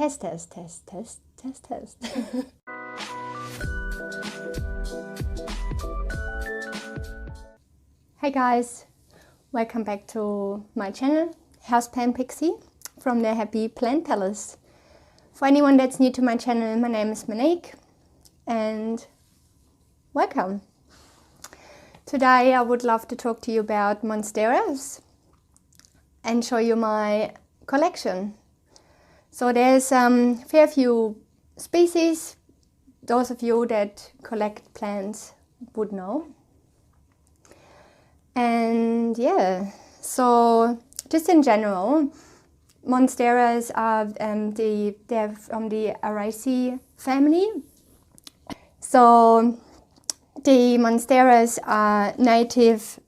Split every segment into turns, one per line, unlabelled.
Test, test, test, test, test, test. Hey guys, welcome back to my channel, Houseplant Pixie from the Happy Plant Palace. For anyone that's new to my channel, my name is Monique and welcome. Today I would love to talk to you about monsteras and show you my collection. So there's fair few species. Those of you that collect plants would know. And yeah, so just in general, monsteras are they're from the Araceae family. So the monsteras are native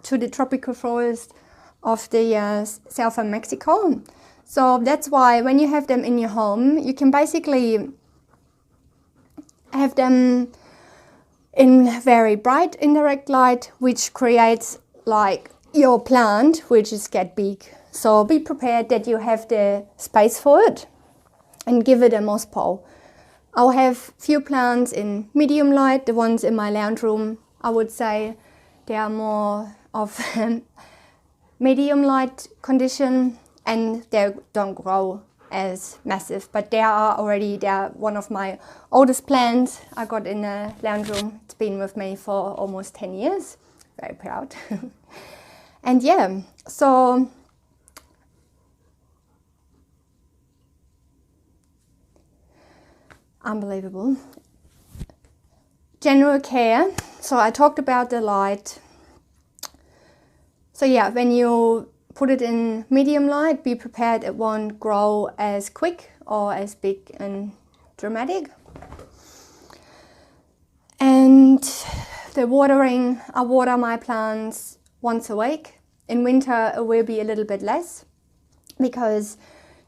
to the tropical forest of the south of Mexico. So that's why when you have them in your home, you can basically have them in very bright indirect light, which creates like your plant, which is get big. So be prepared that you have the space for it and give it a moss pole. I'll have few plants in medium light. The ones in my lounge room, I would say they are more of medium light condition and they don't grow as massive, but they are one of my oldest plants I got in the lounge room. It's been with me for almost 10 years. Very proud. And yeah, so unbelievable. General care. So I talked about the light. So yeah, when you put it in medium light, be prepared it won't grow as quick or as big and dramatic. And the watering, I water my plants once a week. In winter it will be a little bit less because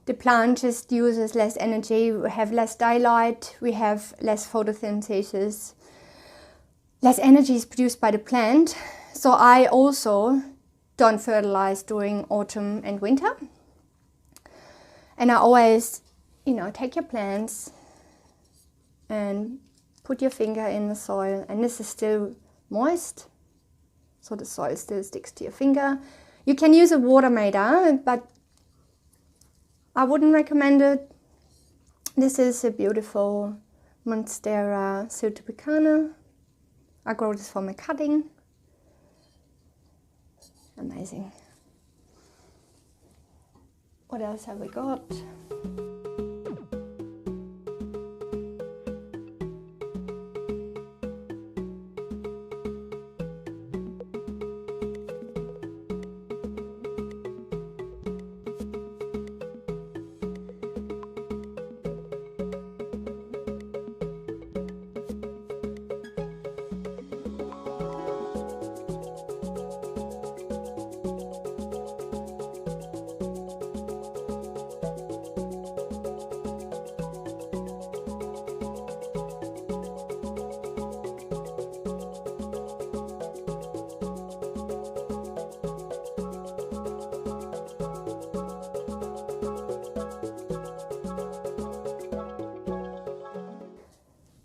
the plant just uses less energy. We have less daylight, we have less photosynthesis, less energy is produced by the plant. So I also don't fertilize during autumn and winter. And I always, take your plants and put your finger in the soil, and this is still moist, so the soil still sticks to your finger. You can use a water meter, but I wouldn't recommend it. This is a beautiful Monstera Dubia. I grow this from a cutting. Amazing. What else have we got?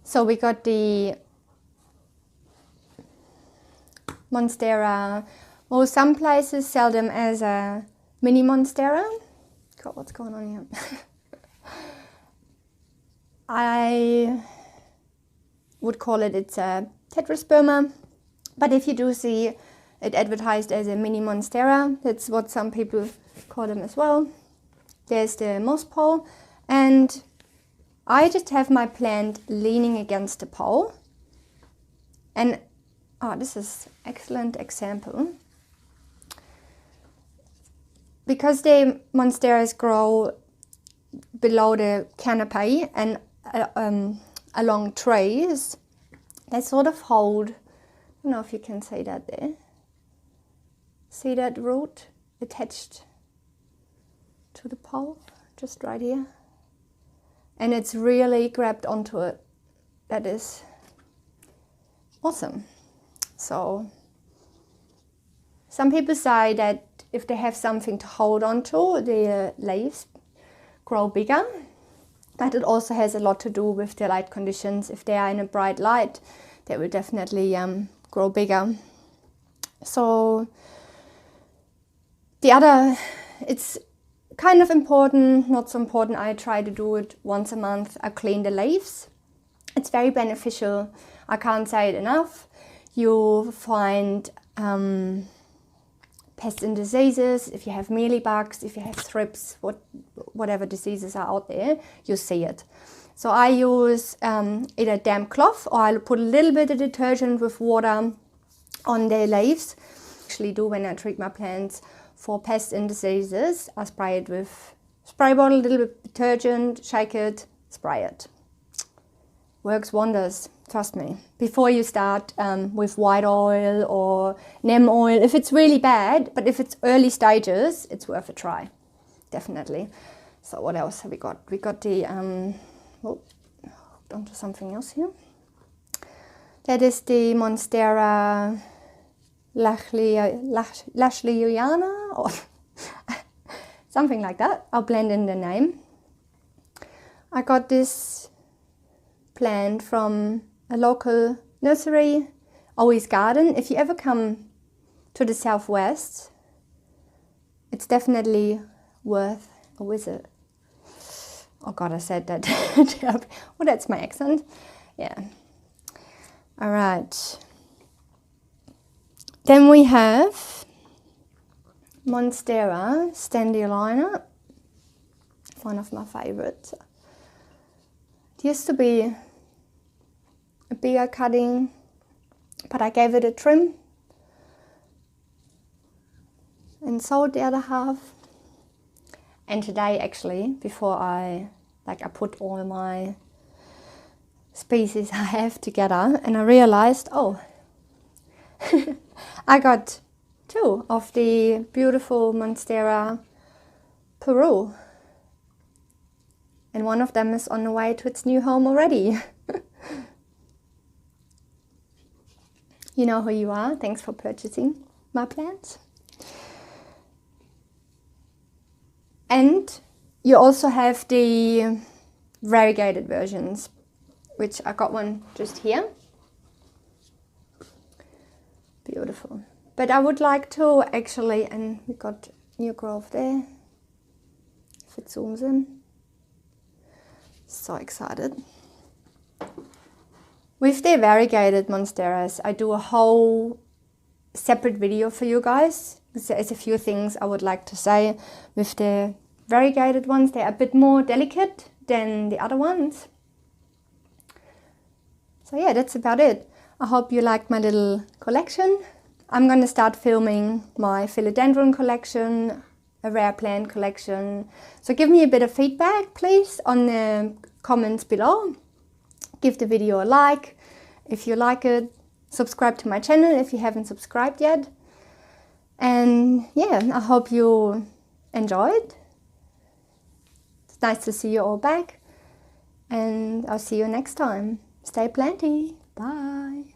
So we got the Monstera. Well, some places sell them as a mini Monstera. God, what's going on here? I would call it's a tetrasperma, but if you do see it advertised as a mini Monstera, that's what some people call them as well. There's the moss pole, and I just have my plant leaning against the pole. And this is excellent example. Because the monsteras grow below the canopy and along trees, they sort of hold, I don't know if you can see that there. See that root attached to the pole, just right here? And it's really grabbed onto it. That is awesome. So some people say that if they have something to hold on to, the leaves grow bigger, but it also has a lot to do with the light conditions. If they are in a bright light, they will definitely grow bigger. So the other, it's kind of important, not so important. I try to do it once a month. I clean the leaves. It's very beneficial. I can't say it enough. You find pests and diseases. If you have mealybugs, if you have thrips, whatever diseases are out there, you see it. So I use either damp cloth, or I'll put a little bit of detergent with water on the leaves. Actually do when I treat my plants for pests and diseases. I spray it with spray bottle, a little bit of detergent, shake it, spray it. Works wonders, trust me. Before you start with white oil or neem oil, if it's really bad, but if it's early stages, it's worth a try, definitely. So what else have we got? We got the, hooked onto something else here. That is the Monstera lechleriana, or something like that. I'll blend in the name. I got this plant from a local nursery, Owys garden. If you ever come to the southwest, it's definitely worth a visit. Oh God, I said that. Well, that's my accent. Yeah. All right. Then we have Monstera Dubia, one of my favorites. It used to be a bigger cutting, but I gave it a trim and sold the other half. And today, actually, before I put all my species I have together, and I realized, oh, I got 2 of the beautiful Monstera Peru, and one of them is on the way to its new home already. You know who you are. Thanks for purchasing my plants. And you also have the variegated versions, which I got one just here. Beautiful. But I would like to actually, and we got new growth there, if it zooms in. So excited. With the variegated monsteras, I do a whole separate video for you guys. There's a few things I would like to say. With the variegated ones, they're a bit more delicate than the other ones. So yeah, that's about it. I hope you liked my little collection. I'm going to start filming my philodendron collection, a rare plant collection. So give me a bit of feedback, please, on the comments below. Give the video a like if you like it. Subscribe to my channel if you haven't subscribed yet. And yeah, I hope you enjoyed. It's nice to see you all back. And I'll see you next time. Stay planty. Bye.